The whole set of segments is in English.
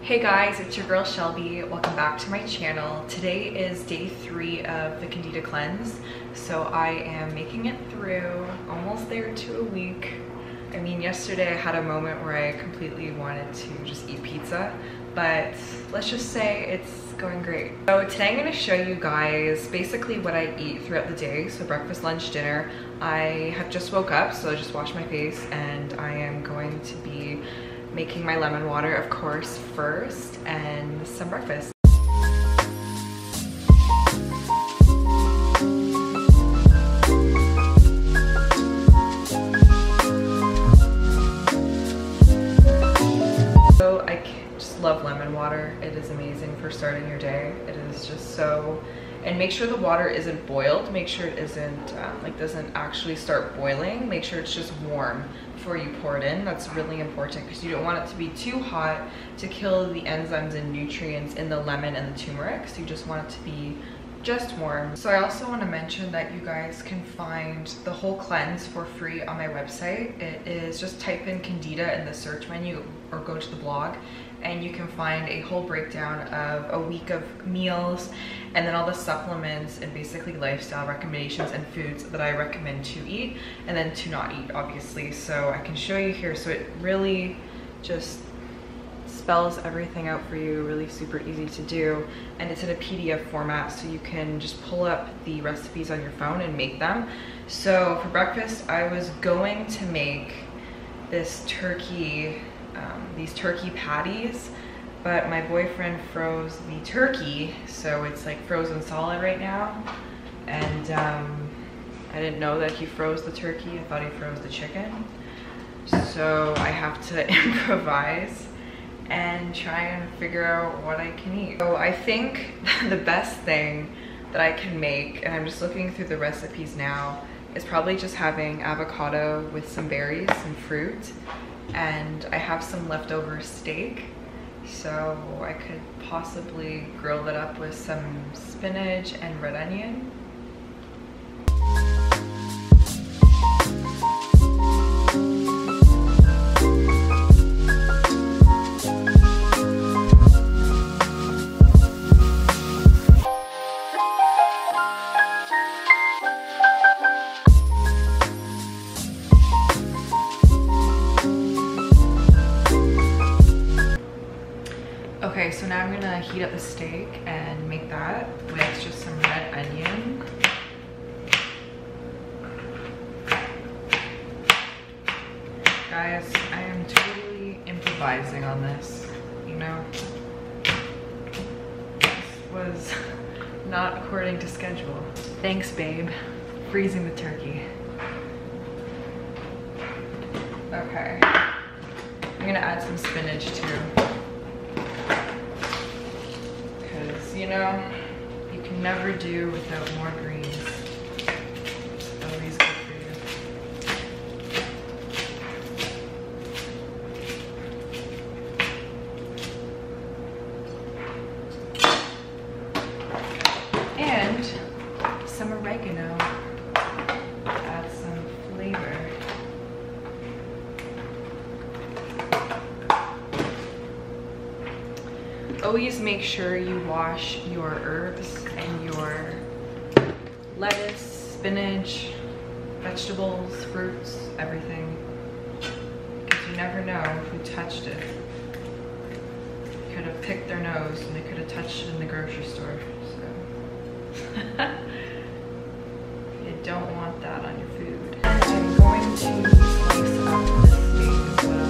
Hey guys, it's your girl Shelby. Welcome back to my channel. Today is day 3 of the Candida cleanse. So I am making it through, almost there to a week. I mean, yesterday I had a moment where I completely wanted to just eat pizza, but let's just say it's going great. So today I'm going to show you guys basically what I eat throughout the day. So breakfast, lunch, dinner. I have just woke up, so I just washed my face and I am going to be making my lemon water, of course, first, and some breakfast. So I just love lemon water. It is amazing for starting your day. It is just so, and make sure the water isn't boiled. Make sure it isn't doesn't actually start boiling. Make sure it's just warm before you pour it in. That's really important because you don't want it to be too hot to kill the enzymes and nutrients in the lemon and the turmeric. So you just want it to be just warm. So I also want to mention that you guys can find the whole cleanse for free on my website. It is just type in Candida in the search menu or go to the blog, and you can find a whole breakdown of a week of meals and then all the supplements and basically lifestyle recommendations and foods that I recommend to eat and then to not eat, obviously. So I can show you here. So it really just spells everything out for you, really super easy to do, and it's in a PDF format, so you can just pull up the recipes on your phone and make them. So for breakfast I was going to make this turkey, these turkey patties, but my boyfriend froze the turkey, so it's like frozen solid right now, and I didn't know that he froze the turkey. I thought he froze the chicken, so I have to improvise and try and figure out what I can eat. So I think the best thing that I can make, and I'm just looking through the recipes now, is probably just having avocado with some berries, some fruit, and I have some leftover steak, so I could possibly grill that up with some spinach and red onion. Okay, so now I'm gonna heat up the steak and make that with just some red onion. Guys, I am totally improvising on this, you know? This was not according to schedule. Thanks, babe. Freezing the turkey. Okay. I'm gonna add some spinach too. You know, you can never do without more greens. It's always good for you. And some oregano. Add some flavor. Always make sure you wash your herbs and your lettuce, spinach, vegetables, fruits, everything, because you never know who touched it. They could have picked their nose and they could have touched it in the grocery store, so you don't want that on your food. And I'm going to slice up this steak as well.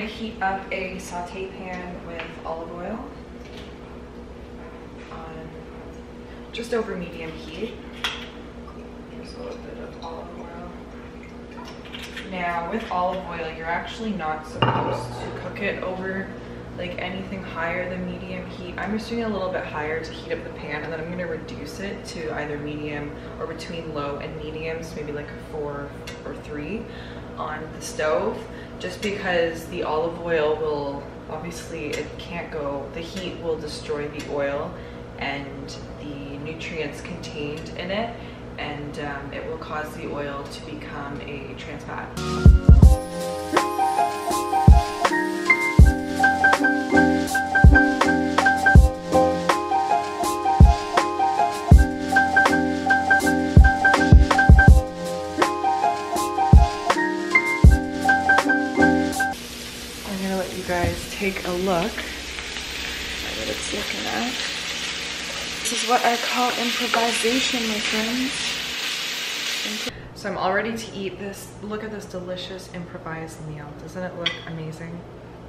Heat up a saute pan with olive oil on just over medium heat. Just a little bit of olive oil. Now with olive oil, you're actually not supposed to cook it over like anything higher than medium heat. I'm just doing a little bit higher to heat up the pan, and then I'm going to reduce it to either medium or between low and medium, so maybe like a 4 or 3 on the stove, just because the olive oil will obviously it can't go, the heat will destroy the oil and the nutrients contained in it, and it will cause the oil to become a trans fat. I'm gonna let you guys take a look at what it's looking at. This is what I call improvisation, my friends. So I'm all ready to eat this. Look at this delicious improvised meal. Doesn't it look amazing?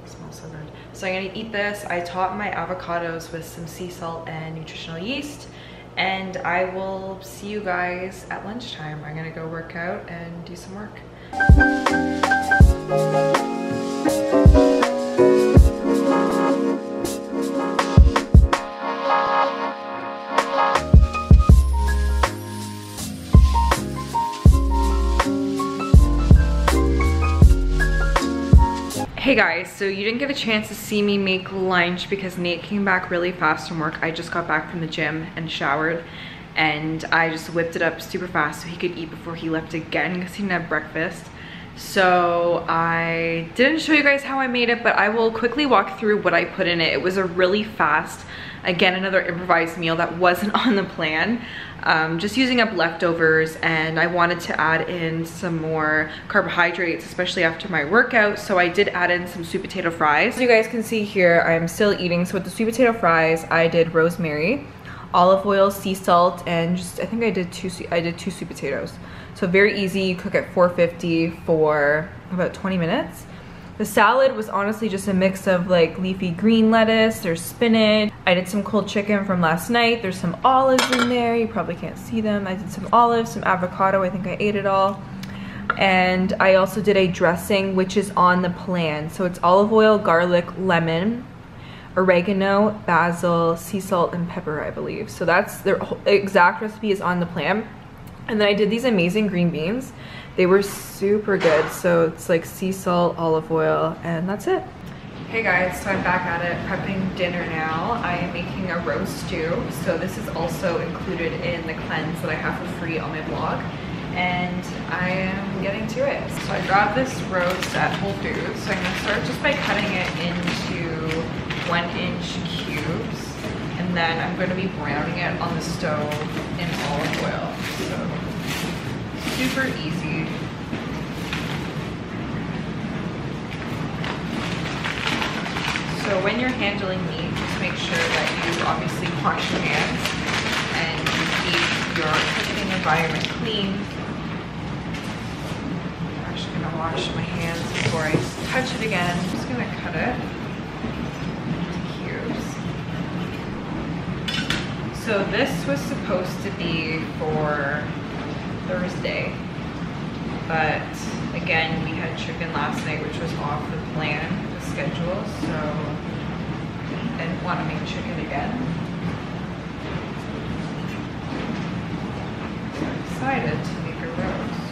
It smells so good. So I'm gonna eat this. I topped my avocados with some sea salt and nutritional yeast, and I will see you guys at lunchtime. I'm gonna go work out and do some work. Hey guys, so you didn't get a chance to see me make lunch because Nate came back really fast from work. I just got back from the gym and showered, and I just whipped it up super fast so he could eat before he left again because he didn't have breakfast. So I didn't show you guys how I made it, but I will quickly walk through what I put in it. It was a really fast, again, another improvised meal that wasn't on the plan. Just using up leftovers, and I wanted to add in some more carbohydrates, especially after my workout, so I did add in some sweet potato fries. As you guys can see here, I'm still eating. So with the sweet potato fries, I did rosemary, olive oil, sea salt, and just, I think I did two sweet potatoes. So very easy. You cook at 450 for about 20 minutes. The salad was honestly just a mix of like leafy green lettuce, there's spinach. I did some cold chicken from last night. There's some olives in there. You probably can't see them. I did some olives, some avocado. I think I ate it all. And I also did a dressing, which is on the plan. So it's olive oil, garlic, lemon, oregano, basil, sea salt, and pepper, I believe. So that's the exact recipe is on the plan. And then I did these amazing green beans. They were super good. So it's like sea salt, olive oil, and that's it. Hey guys, so I'm back at it prepping dinner now. I am making a roast stew. So this is also included in the cleanse that I have for free on my blog. And I am getting to it. So I grabbed this roast at Whole Foods. So I'm gonna start just by cutting it into 1-inch cubes. And then I'm gonna be browning it on the stove in olive oil. So super easy. So when you're handling meat, just make sure that you obviously wash your hands and you keep your cooking environment clean. I'm actually gonna wash my hands before I touch it again. I'm just gonna cut it into cubes. So this was supposed to be for Thursday, but again, we had chicken last night, which was off the plan, the schedule, so I didn't want to make chicken again. So I decided to make a roast.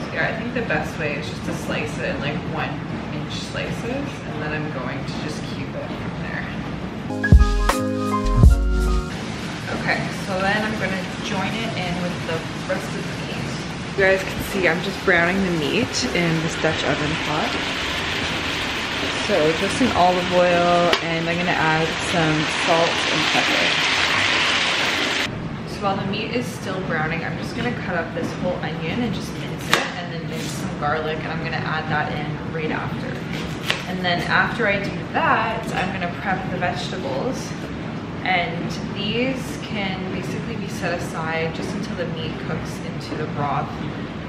So yeah, I think the best way is just to slice it in like 1-inch slices, and then I'm going to just cube it from there. Okay, so then I'm gonna join it in with the rest of the meat. You guys can see I'm just browning the meat in this Dutch oven pot. So just an olive oil, and I'm gonna add some salt and pepper. So while the meat is still browning, I'm just gonna cut up this whole onion and just mince it, and then mince some garlic, and I'm gonna add that in right after. And then after I do that, I'm gonna prep the vegetables. And these can basically be set aside just until the meat cooks into the broth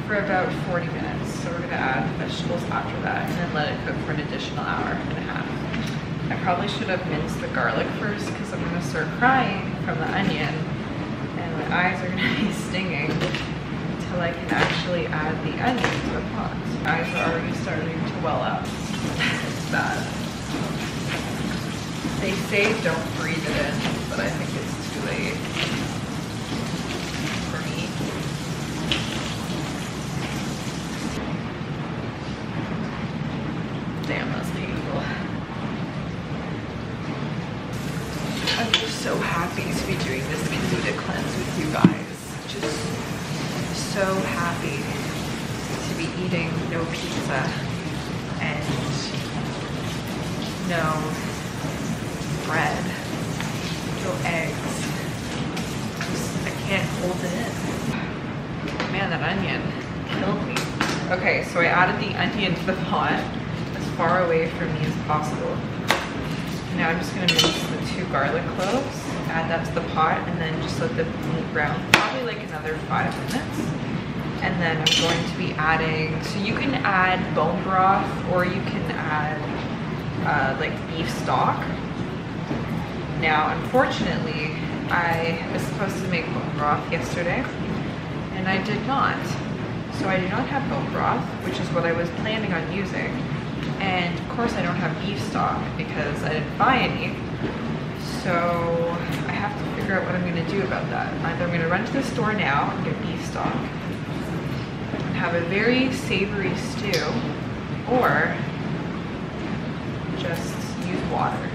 for about 40 minutes. So we're gonna add the vegetables after that and then let it cook for an additional hour and a half. I probably should have minced the garlic first because I'm gonna start crying from the onion and my eyes are gonna be stinging until I can actually add the onion to the pot. My eyes are already starting to well up. It's bad. They say don't freeze it in, but I think it's too late for me. happy to be doing this Candida cleanse with you guys. Just so happy to be eating no pizza and no bread, no eggs. I can't hold it in. Man, that onion killed me. Okay, so I added the onion to the pot as far away from me as possible. Now I'm just gonna mince the 2 garlic cloves, add that to the pot, and then just let the meat brown probably like another 5 minutes. And then I'm going to be adding, so you can add bone broth or you can add like beef stock. Now, unfortunately, I was supposed to make bone broth yesterday and I did not. So I do not have bone broth, which is what I was planning on using. And of course I don't have beef stock because I didn't buy any. So I have to figure out what I'm gonna do about that. Either I'm gonna run to the store now and get beef stock and have a very savory stew, or just use water.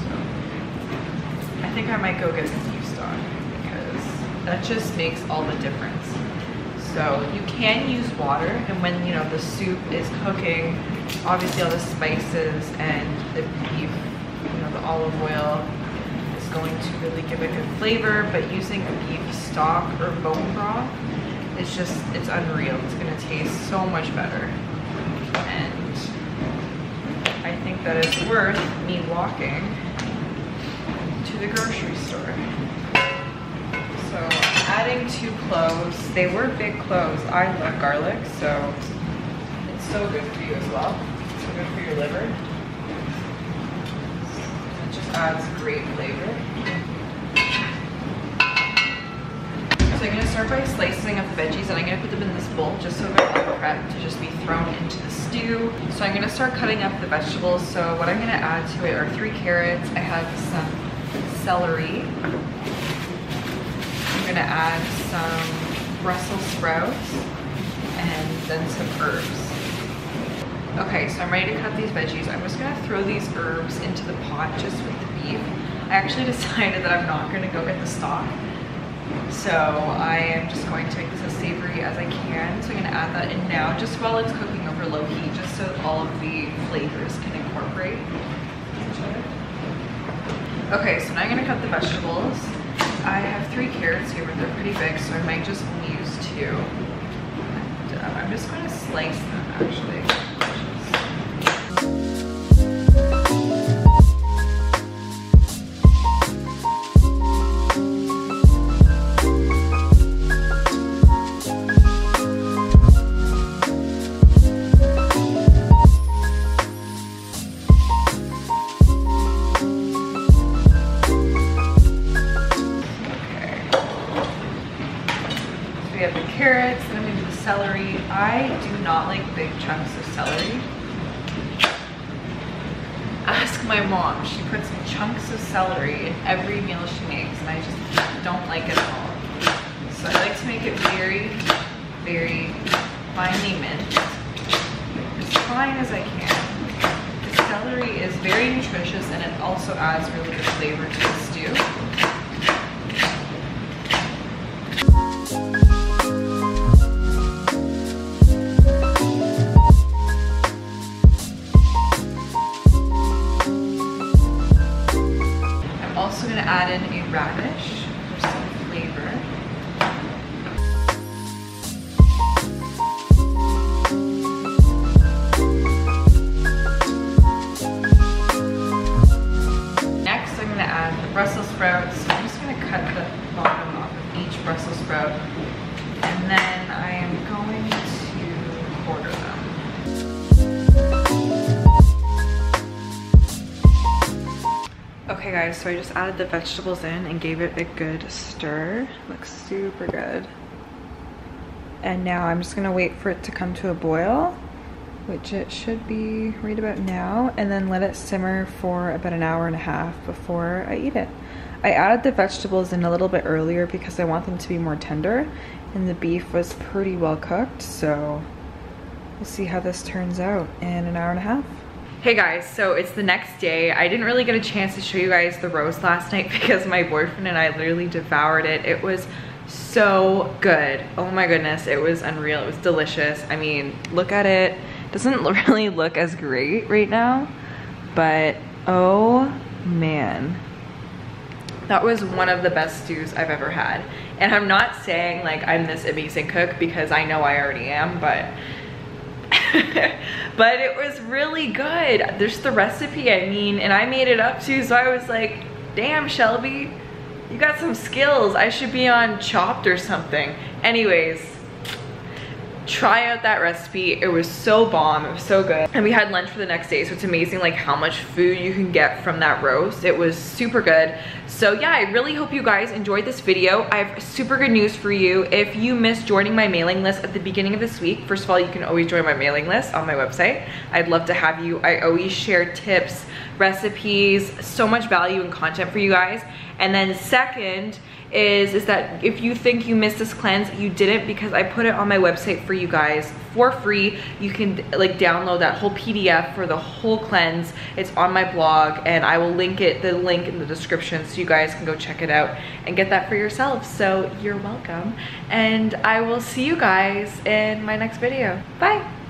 So I think I might go get the beef stock because that just makes all the difference. So you can use water, and when you know the soup is cooking, obviously all the spices and the beef, you know, the olive oil is going to really give a good flavor, but using beef stock or bone broth, it's just, it's unreal. It's gonna taste so much better. And I think that it's worth me walking to the grocery store. So adding 2 cloves. They were big cloves. I love garlic, so it's so good for you as well. So good for your liver. It just adds great flavor. So I'm gonna start by slicing up the veggies, and I'm gonna put them in this bowl just so they're all prepped to just be thrown into the stew. So I'm gonna start cutting up the vegetables. So what I'm gonna add to it are 3 carrots. I have some celery. I'm gonna add some Brussels sprouts and then some herbs. Okay, so I'm ready to cut these veggies. I'm just gonna throw these herbs into the pot just with the beef. I actually decided that I'm not gonna go get the stock. So I am just going to make this as savory as I can. So I'm gonna add that in now, just while it's cooking over low heat, just so all of the flavors can incorporate each other. Okay, so now I'm gonna cut the vegetables. I have 3 carrots here, but they're pretty big, so I might just only use 2. And I'm just going to slice them, actually. Carrots, then I'm going to do the celery. I do not like big chunks of celery. Ask my mom. She puts chunks of celery in every meal she makes, and I just don't like it at all. So I like to make it very, very finely minced, as fine as I can. The celery is very nutritious, and it also adds really good flavor to the stew. Add in a radish for some flavor. Next, I'm going to add the Brussels sprouts. I'm just going to cut the bottom off of each Brussels sprout, and then I am going to quarter them. Okay guys, so I just added the vegetables in and gave it a good stir. Looks super good. And now I'm just gonna wait for it to come to a boil, which it should be right about now, and then let it simmer for about an hour and a half before I eat it. I added the vegetables in a little bit earlier because I want them to be more tender, and the beef was pretty well cooked, so we'll see how this turns out in an hour and a half. Hey guys, so it's the next day. I didn't really get a chance to show you guys the roast last night because my boyfriend and I literally devoured it. It was so good. Oh my goodness, it was unreal. It was delicious. I mean, look at it. It doesn't really look as great right now, but oh man. That was one of the best stews I've ever had. And I'm not saying like I'm this amazing cook because I know I already am, but but it was really good. There's the recipe, I mean, and I made it up too, so I was like, damn Shelby, you got some skills. I should be on Chopped or something. Anyways, try out that recipe. It was so bomb. It was so good. And we had lunch for the next day, so it's amazing like how much food you can get from that roast. It was super good. So yeah, I really hope you guys enjoyed this video. I have super good news for you. If you missed joining my mailing list at the beginning of this week, first of all, you can always join my mailing list on my website. I'd love to have you. I always share tips, recipes, so much value and content for you guys. And then second is that if you think you missed this cleanse, you didn't, because I put it on my website for you guys for free. You can like download that whole PDF for the whole cleanse. It's on my blog, and I will link the link in the description so you guys can go check it out and get that for yourselves. So you're welcome, and I will see you guys in my next video. Bye.